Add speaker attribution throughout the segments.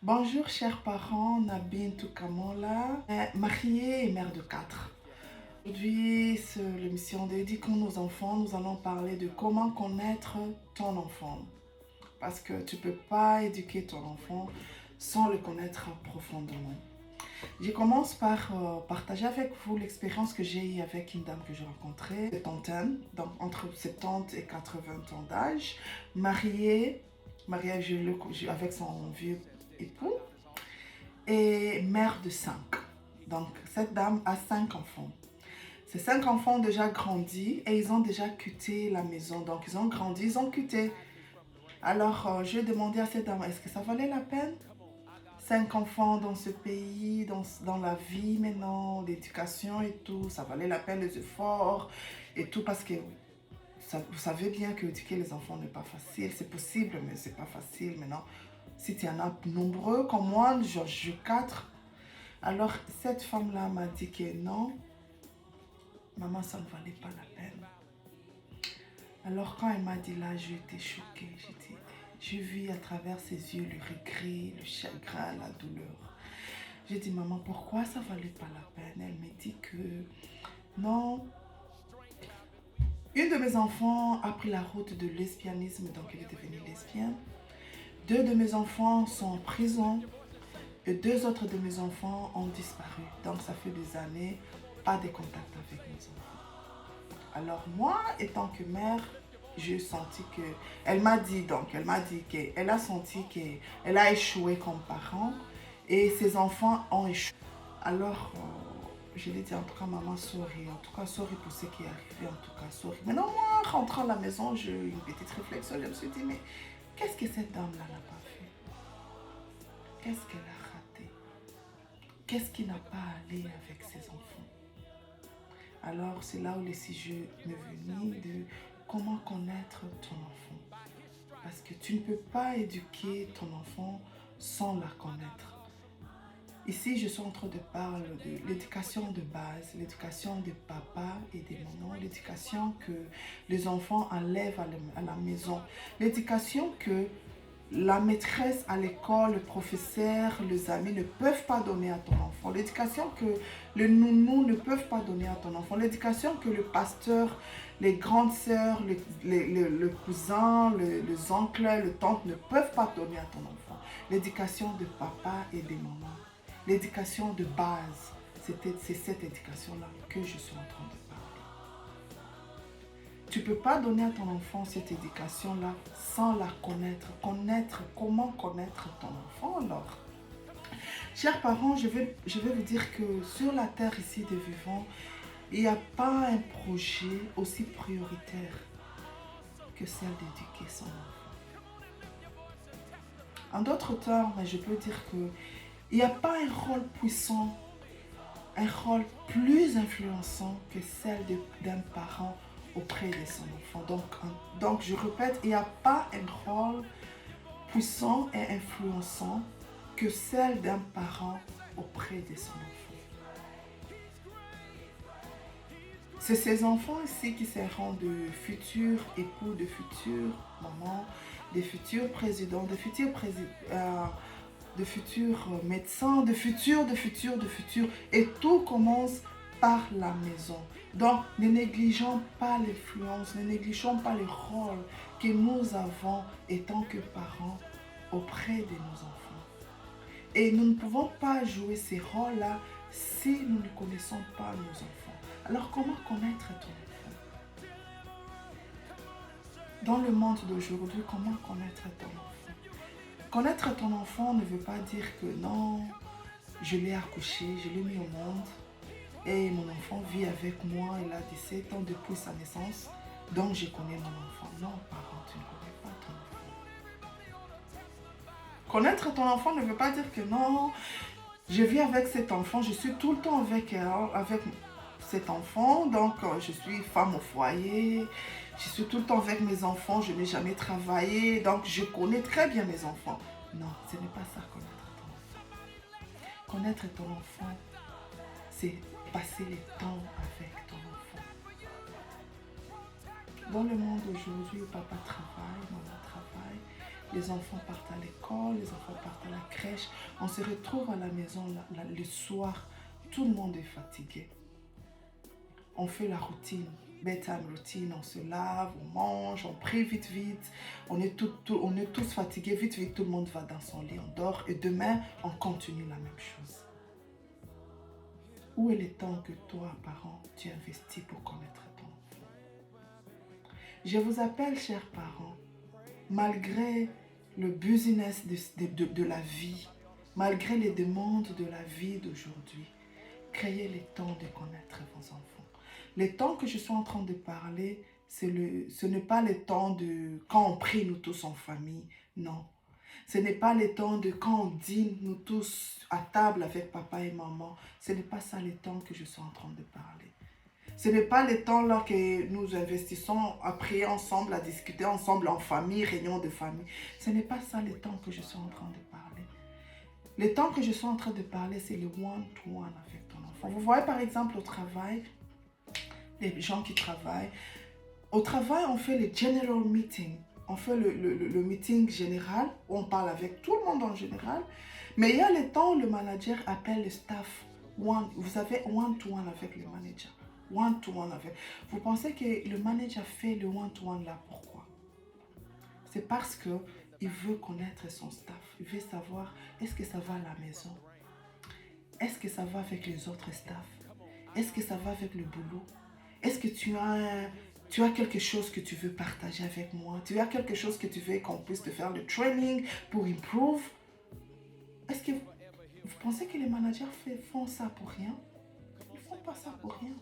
Speaker 1: Bonjour chers parents, Nabintou Kamola, mariée et mère de 4. Aujourd'hui, c'est l'émission d'Éduquons nos enfants. Nous allons parler de comment connaître ton enfant. Parce que tu ne peux pas éduquer ton enfant sans le connaître profondément. Je commence par partager avec vous l'expérience que j'ai eue avec une dame que j'ai rencontrée, septantaine, donc entre 70 et 80 ans d'âge, mariée avec son vieux époux et mère de 5. Donc cette dame a 5 enfants. Ces 5 enfants ont déjà grandi et ils ont déjà quitté la maison. Donc ils ont grandi, ils ont quitté. Alors j'ai demandé à cette dame, est-ce que ça valait la peine? 5 enfants dans ce pays, dans la vie maintenant, l'éducation et tout, ça valait la peine les efforts et tout parce que vous savez bien que éduquer les enfants n'est pas facile. C'est possible, mais c'est pas facile maintenant. Si tu en as nombreux comme moi, genre je 4. Alors cette femme-là m'a dit que non, maman, ça ne valait pas la peine. Alors quand elle m'a dit là, j'ai été choquée. J'ai vu à travers ses yeux le regret, le chagrin, la douleur. J'ai dit, maman, pourquoi ça ne valait pas la peine? Elle me dit que non. Une de mes enfants a pris la route de lesbianisme, donc elle est devenue lesbienne. 2 de mes enfants sont en prison et 2 autres de mes enfants ont disparu. Donc ça fait des années, pas de contact avec mes enfants. Alors moi, étant que mère, j'ai senti que... Elle m'a dit qu'elle a senti qu'elle a échoué comme parent et ses enfants ont échoué. Alors, je lui ai dit en tout cas, maman, sorry. En tout cas, sorry pour ce qui est arrivé. En tout cas, sorry. Maintenant, moi, rentrant à la maison, j'ai eu une petite réflexion. Je me suis dit, mais qu'est-ce que cette dame-là n'a pas fait? Qu'est-ce qu'elle a raté? Qu'est-ce qui n'a pas allé avec ses enfants? Alors, c'est là où le sujet m'est venu de comment connaître ton enfant. Parce que tu ne peux pas éduquer ton enfant sans la connaître. Ici, je suis en train de parler de l'éducation de base, l'éducation des papas et des mamans, l'éducation que les enfants enlèvent à la maison, l'éducation que la maîtresse à l'école, le professeur, les amis ne peuvent pas donner à ton enfant, l'éducation que les nounous ne peuvent pas donner à ton enfant, l'éducation que le pasteur, les grandes sœurs, le cousin, les oncles, les tantes ne peuvent pas donner à ton enfant, l'éducation de papa et des mamans. L'éducation de base, c'est cette éducation-là que je suis en train de parler. Tu ne peux pas donner à ton enfant cette éducation-là sans la connaître. Comment connaître ton enfant alors? Chers parents, je vais vous dire que sur la terre ici des vivants, il n'y a pas un projet aussi prioritaire que celle d'éduquer son enfant. En d'autres termes, je peux dire que il n'y a pas un rôle puissant, un rôle plus influençant que celle d'un parent auprès de son enfant. Donc je répète, il n'y a pas un rôle puissant et influençant que celle d'un parent auprès de son enfant. C'est ces enfants ici qui seront de futurs époux, de futures mamans, de futurs présidents, de futurs médecins, de futurs. Et tout commence par la maison. Donc, ne négligeons pas l'influence, ne négligeons pas le rôle que nous avons étant que parents auprès de nos enfants. Et nous ne pouvons pas jouer ces rôles-là si nous ne connaissons pas nos enfants. Alors, comment connaître ton enfant? Dans le monde d'aujourd'hui, comment connaître ton enfant? Connaître ton enfant ne veut pas dire que non, je l'ai accouché, je l'ai mis au monde et mon enfant vit avec moi, il a 17 ans depuis sa naissance, donc je connais mon enfant. Non, parent, tu ne connais pas ton enfant. Connaître ton enfant ne veut pas dire que non, je vis avec cet enfant, je suis tout le temps avec cet enfant, donc je suis femme au foyer, je suis tout le temps avec mes enfants, je n'ai jamais travaillé, donc je connais très bien mes enfants. Non, ce n'est pas ça, connaître ton enfant. Connaître ton enfant, c'est passer le temps avec ton enfant. Dans le monde aujourd'hui où papa travaille, maman travaille, les enfants partent à l'école, les enfants partent à la crèche, on se retrouve à la maison le soir, tout le monde est fatigué. On fait la routine, bedtime routine, on se lave, on mange, on prie vite, on est tous fatigués, vite, tout le monde va dans son lit, on dort et demain, on continue la même chose. Où est le temps que toi, parent, tu investis pour connaître ton enfant? Je vous appelle, chers parents, malgré le business de la vie, malgré les demandes de la vie d'aujourd'hui, créez le temps de connaître vos enfants. Le temps que je suis en train de parler, ce n'est pas le temps de quand on prie nous tous en famille, non. Ce n'est pas le temps de quand on dîne nous tous à table avec papa et maman. Ce n'est pas ça le temps que je suis en train de parler. Ce n'est pas le temps là que nous investissons à prier ensemble, à discuter ensemble en famille, réunion de famille. Ce n'est pas ça le temps que je suis en train de parler. Le temps que je suis en train de parler, c'est le one-to-one avec ton enfant. Vous voyez par exemple au travail, les gens qui travaillent. Au travail, on fait le general meeting. On fait le meeting général où on parle avec tout le monde en général. Mais il y a le temps où le manager appelle le staff. Vous avez one-to-one avec le manager. One-to-one avec. Vous pensez que le manager fait le one-to-one là, pourquoi? C'est parce qu'il veut connaître son staff. Il veut savoir, est-ce que ça va à la maison? Est-ce que ça va avec les autres staffs? Est-ce que ça va avec le boulot? Est-ce que tu as quelque chose que tu veux partager avec moi? Tu as quelque chose que tu veux qu'on puisse te faire le training pour improve? Est-ce que vous pensez que les managers font ça pour rien? Ils ne font pas ça pour rien.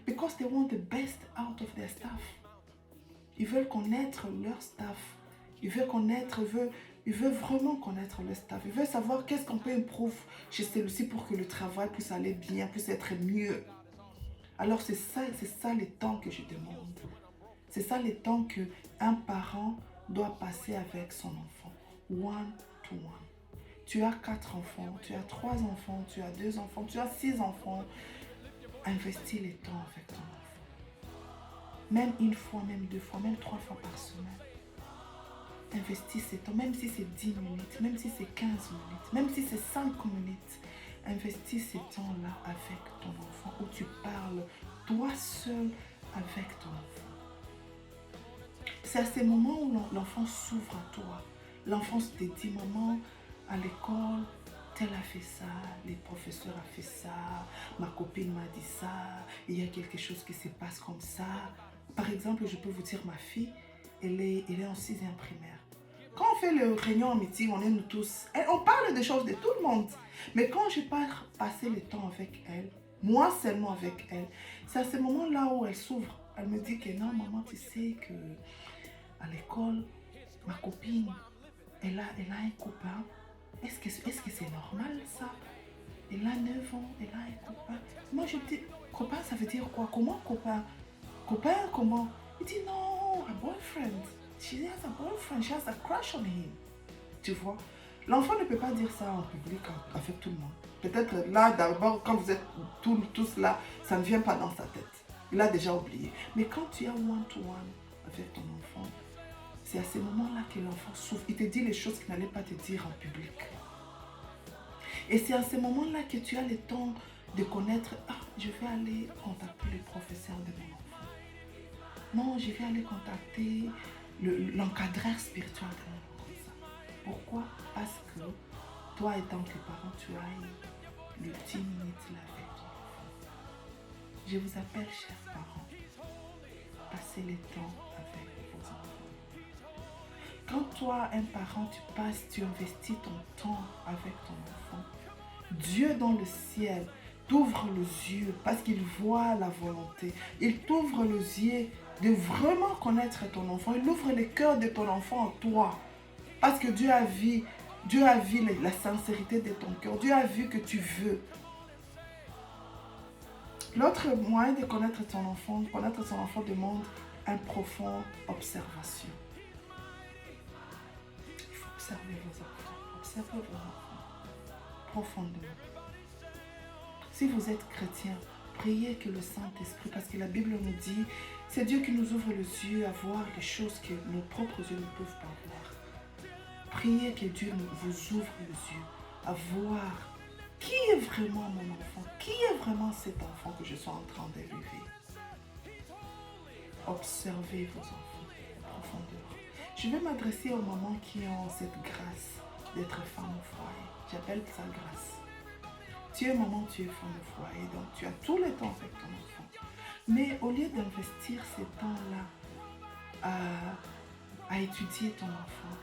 Speaker 1: Because they want the best out of their staff. Ils veulent connaître leur staff. Ils veulent vraiment connaître leur staff. Ils veulent savoir qu'est-ce qu'on peut improve chez celui-ci pour que le travail puisse aller bien, puisse être mieux. Alors c'est ça le temps que je demande. C'est ça le temps qu'un parent doit passer avec son enfant. One to one. Tu as 4 enfants, tu as 3 enfants, tu as 2 enfants, tu as 6 enfants. Investis le temps avec ton enfant. Même une fois, même 2 fois, même 3 fois par semaine. Investis ce temps, même si c'est 10 minutes, même si c'est 15 minutes, même si c'est 5 minutes. Investis ce temps-là avec ton enfant où tu parles toi seul avec ton enfant. C'est à ces moments où l'enfant s'ouvre à toi. L'enfant te dit, maman, à l'école, tel a fait ça, les professeurs ont fait ça, ma copine m'a dit ça, il y a quelque chose qui se passe comme ça. Par exemple, je peux vous dire, ma fille, elle est en 6e primaire. Quand on fait le réunion en meeting, on est nous tous, on parle des choses de tout le monde. Mais quand je pars passer le temps avec elle, moi seulement avec elle, c'est à ce moment-là où elle s'ouvre. Elle me dit que non, maman, tu sais que à l'école, ma copine, elle a un copain. Est-ce que c'est normal ça? Elle a 9 ans, elle a un copain. Moi je me dis, copain ça veut dire quoi? Comment copain? Copain comment? Il dit non, a boyfriend. She has a boyfriend, she has a crush on him. Tu vois? L'enfant ne peut pas dire ça en public avec tout le monde. Peut-être là d'abord quand vous êtes tous là, ça ne vient pas dans sa tête. Il a déjà oublié. Mais quand tu as one-to-one avec ton enfant, c'est à ce moment-là que l'enfant souffre. Il te dit les choses qu'il n'allait pas te dire en public. Et c'est à ce moment-là que tu as le temps de connaître, je vais aller contacter le professeur de mon enfant. Non, je vais aller contacter l'encadreur spirituel de mon enfant. Pourquoi? Parce que toi, étant que parent, tu as le 10 minutes là avec ton enfant. Je vous appelle, chers parents, passez le temps avec vos enfants. Quand toi, un parent, tu investis ton temps avec ton enfant, Dieu dans le ciel t'ouvre les yeux parce qu'il voit la volonté. Il t'ouvre les yeux de vraiment connaître ton enfant. Il ouvre le cœur de ton enfant en toi. Parce que Dieu a vu la sincérité de ton cœur. Dieu a vu que tu veux. L'autre moyen de connaître son enfant demande une profonde observation. Il faut observer vos enfants. Observez vos enfants profondément. Si vous êtes chrétien, priez que le Saint-Esprit, parce que la Bible nous dit, c'est Dieu qui nous ouvre les yeux à voir les choses que nos propres yeux ne peuvent pas voir. Priez que Dieu vous ouvre les yeux à voir qui est vraiment mon enfant, qui est vraiment cet enfant que je suis en train d'élever. Observez vos enfants en profondeur. Je vais m'adresser aux mamans qui ont cette grâce d'être femme au foyer. J'appelle ça grâce. Tu es maman, tu es femme au foyer, donc tu as tout le temps avec ton enfant. Mais au lieu d'investir ces temps-là à étudier ton enfant,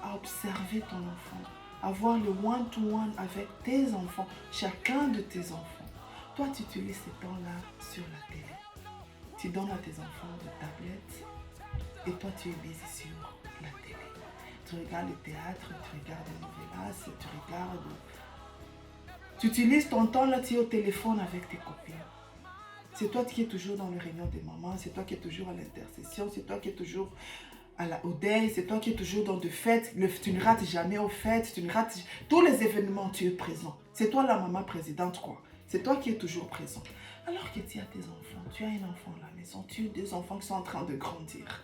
Speaker 1: à observer ton enfant, à avoir le one-to-one avec tes enfants, chacun de tes enfants, toi tu utilises ces temps-là sur la télé. Tu donnes à tes enfants de tablettes et toi tu es busy sur la télé. Tu regardes le théâtre, tu regardes les novelas, tu regardes... Tu utilises ton temps là, tu es au téléphone avec tes copines. C'est toi qui es toujours dans les réunions des mamans, c'est toi qui es toujours à l'intercession, c'est toi qui es toujours au deuil, c'est toi qui es toujours dans de fêtes. Tu ne rates jamais aux fêtes, tu ne rates... Tous les événements, tu es présent. C'est toi la maman présidente quoi. C'est toi qui es toujours présent. Alors que tu as tes enfants, tu as un enfant à la maison, tu as deux enfants qui sont en train de grandir.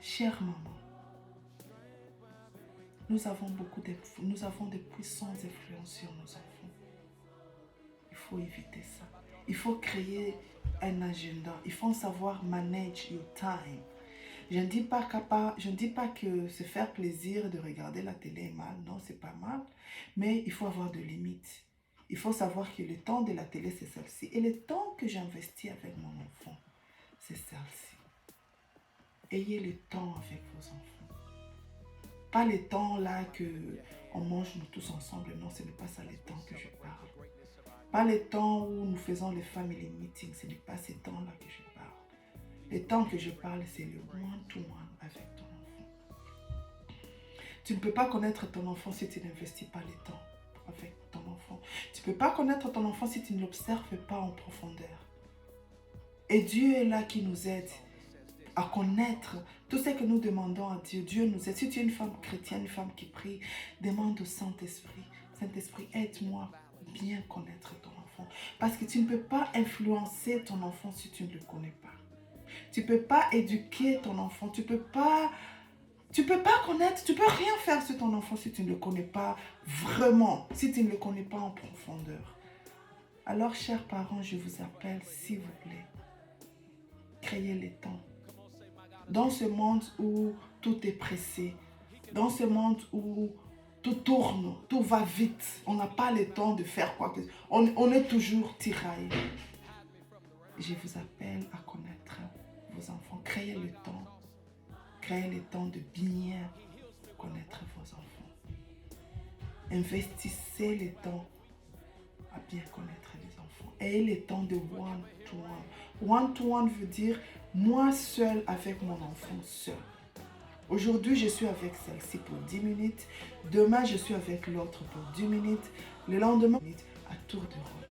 Speaker 1: Chère maman, nous avons des puissantes influences sur nos enfants. Il faut éviter ça. Il faut créer un agenda. Il faut savoir manage your time. Je ne dis pas que se faire plaisir de regarder la télé est mal. Non, c'est pas mal. Mais il faut avoir de limites. Il faut savoir que le temps de la télé, c'est celle-ci. Et le temps que j'investis avec mon enfant, c'est celle-ci. Ayez le temps avec vos enfants. Pas les temps là que on mange nous tous ensemble. Non, ce n'est pas ça les temps que je parle. Pas les temps où nous faisons les family meetings. Ce n'est pas ces temps-là que je parle. Les temps que je parle, c'est le one-to-one avec ton enfant. Tu ne peux pas connaître ton enfant si tu n'investis pas les temps avec ton enfant. Tu ne peux pas connaître ton enfant si tu ne l'observes pas en profondeur. Et Dieu est là qui nous aide à connaître tout ce que nous demandons à Dieu. Dieu nous aide. Si tu es une femme chrétienne, une femme qui prie, demande au Saint-Esprit. Saint-Esprit, aide-moi à bien connaître ton enfant. Parce que tu ne peux pas influencer ton enfant si tu ne le connais pas. Tu ne peux pas éduquer ton enfant. Tu peux pas connaître, tu peux rien faire sur ton enfant si tu ne le connais pas vraiment, si tu ne le connais pas en profondeur. Alors, chers parents, je vous appelle, s'il vous plaît, créez les temps. Dans ce monde où tout est pressé, dans ce monde où tout tourne, tout va vite, on n'a pas le temps de faire quoi que ce soit. On est toujours tiraillé. Je vous appelle à connaître vos enfants. Créez le temps. Créez le temps de bien connaître vos enfants. Investissez le temps à bien connaître les enfants. Ayez le temps de one-to-one. One-to-one veut dire moi seul avec mon enfant seul. Aujourd'hui, je suis avec celle-ci pour 10 minutes. Demain, je suis avec l'autre pour 10 minutes. Le lendemain, à tour de rôle.